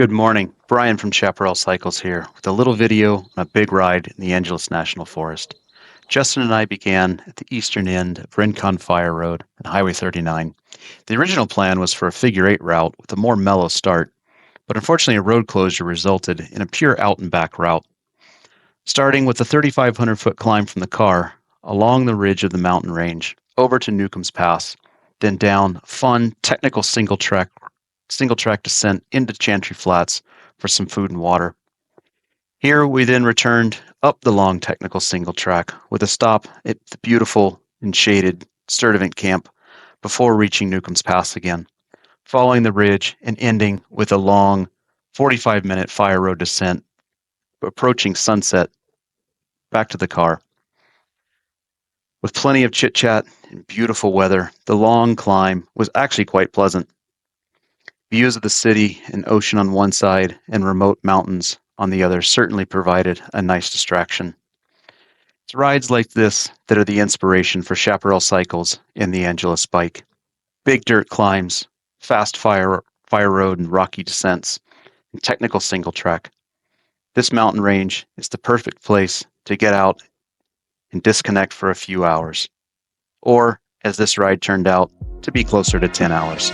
Good morning. Brian from Chaparral Cycles here with a little video on a big ride in the Angeles National Forest. Justin and I began at the eastern end of Rincon Fire Road and Highway 39. The original plan was for a figure-8 route with a more mellow start, but unfortunately a road closure resulted in a pure out-and-back route. Starting with a 3,500-foot climb from the car, along the ridge of the mountain range, over to Newcombs Pass, then down a fun, technical single-track descent into Chantry Flats for some food and water. Here we then returned up the long technical single track with a stop at the beautiful and shaded Sturtevant Camp before reaching Newcombs Pass again, following the ridge and ending with a long 45-minute fire road descent, approaching sunset back to the car. With plenty of chit-chat and beautiful weather, the long climb was actually quite pleasant. Views of the city and ocean on one side and remote mountains on the other certainly provided a nice distraction. It's rides like this that are the inspiration for Chaparral Cycles and the Angeles Bike. Big dirt climbs, fast fire road and rocky descents, and technical single track. This mountain range is the perfect place to get out and disconnect for a few hours. Or, as this ride turned out, to be closer to 10 hours.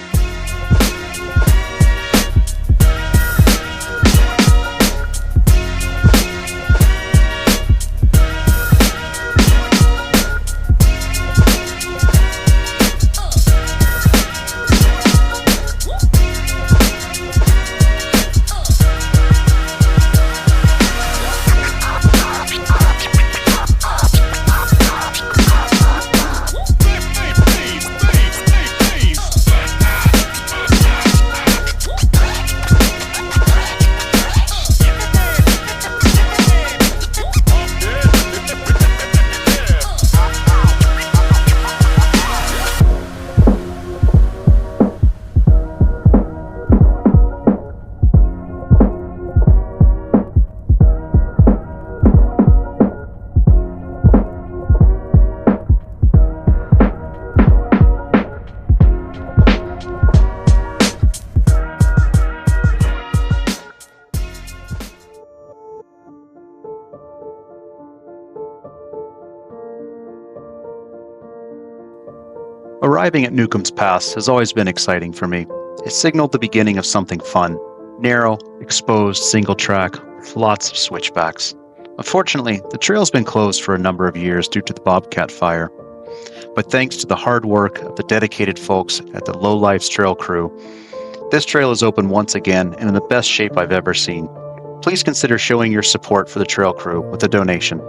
Arriving at Newcombs Pass has always been exciting for me. It signaled the beginning of something fun. Narrow, exposed, single track, with lots of switchbacks. Unfortunately, the trail's been closed for a number of years due to the Bobcat fire. But thanks to the hard work of the dedicated folks at the Low Lifes Trail crew, this trail is open once again and in the best shape I've ever seen. Please consider showing your support for the trail crew with a donation.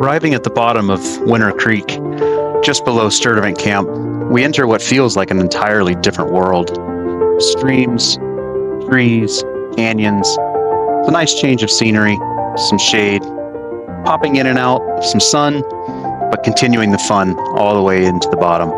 Arriving at the bottom of Winter Creek, just below Sturtevant Camp, we enter what feels like an entirely different world. Streams, trees, canyons. It's a nice change of scenery, some shade, popping in and out of some sun, but continuing the fun all the way into the bottom.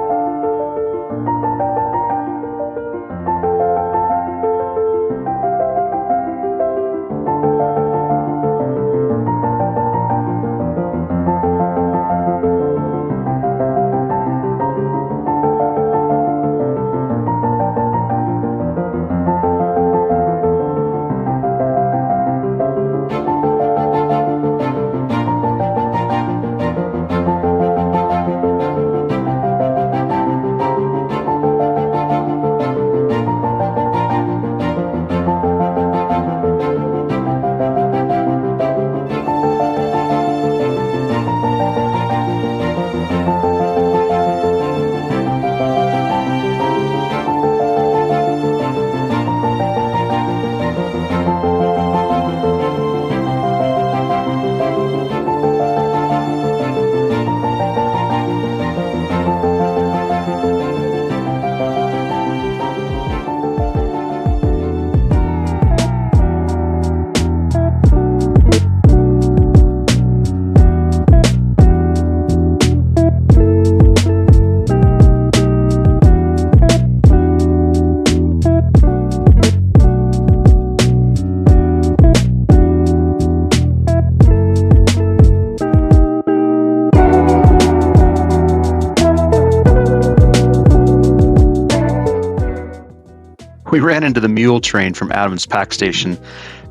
We ran into the mule train from Adams Pack Station,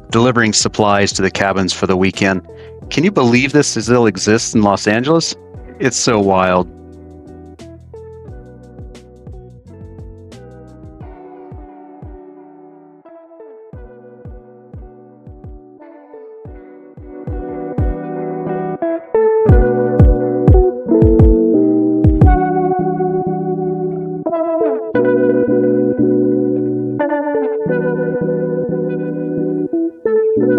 delivering supplies to the cabins for the weekend. Can you believe this still exists in Los Angeles? It's so wild.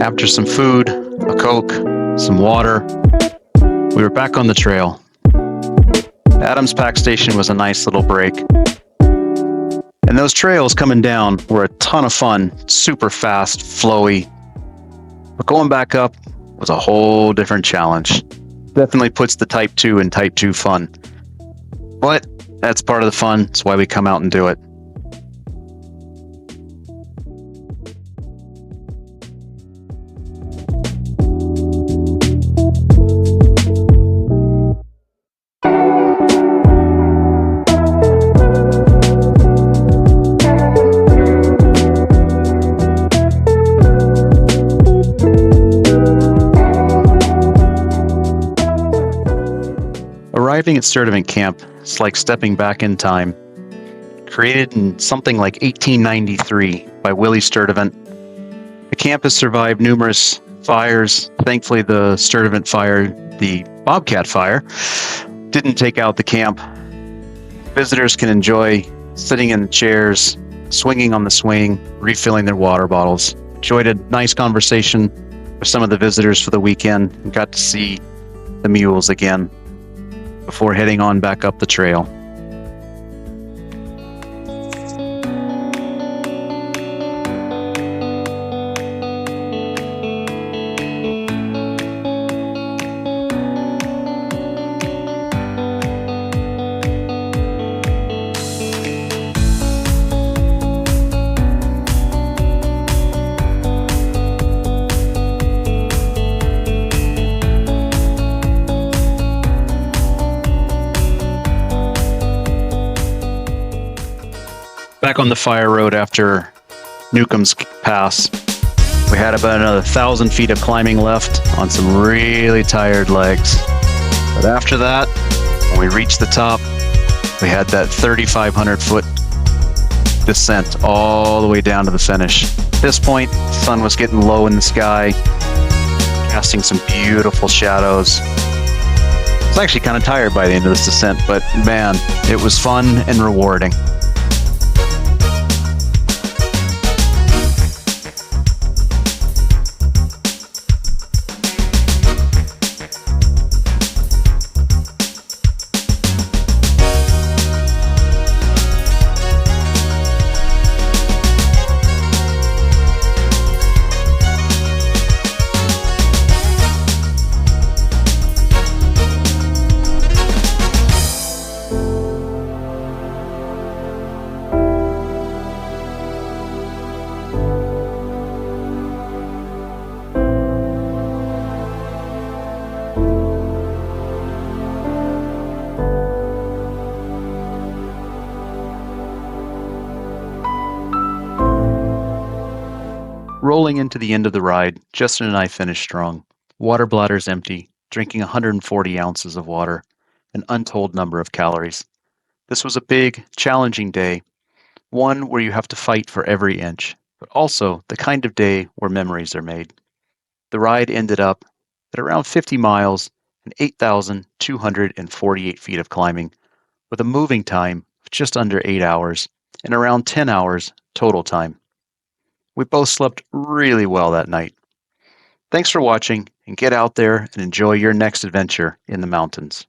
After some food, a Coke, some water, we were back on the trail. Adams Pack Station was a nice little break. And those trails coming down were a ton of fun, super fast, flowy. But going back up was a whole different challenge. Definitely puts the Type 2 in Type 2 fun. But that's part of the fun. That's why we come out and do it. Arriving at Sturtevant Camp, it's like stepping back in time. Created in something like 1893 by Willie Sturtevant, the camp has survived numerous fires. Thankfully, the Sturtevant fire, the Bobcat fire, didn't take out the camp. Visitors can enjoy sitting in chairs, swinging on the swing, refilling their water bottles. Enjoyed a nice conversation with some of the visitors for the weekend and got to see the mules again before heading on back up the trail. Back on the fire road after Newcombs Pass, we had about another 1,000 feet of climbing left on some really tired legs. But after that, when we reached the top, we had that 3,500 foot descent all the way down to the finish. At this point, the sun was getting low in the sky, casting some beautiful shadows. I was actually kind of tired by the end of this descent, but man, it was fun and rewarding. Rolling into the end of the ride, Justin and I finished strong. Water bladders empty, drinking 140 ounces of water, an untold number of calories. This was a big, challenging day, one where you have to fight for every inch, but also the kind of day where memories are made. The ride ended up at around 50 miles and 8,248 feet of climbing, with a moving time of just under 8 hours and around 10 hours total time. We both slept really well that night. Thanks for watching, and get out there and enjoy your next adventure in the mountains.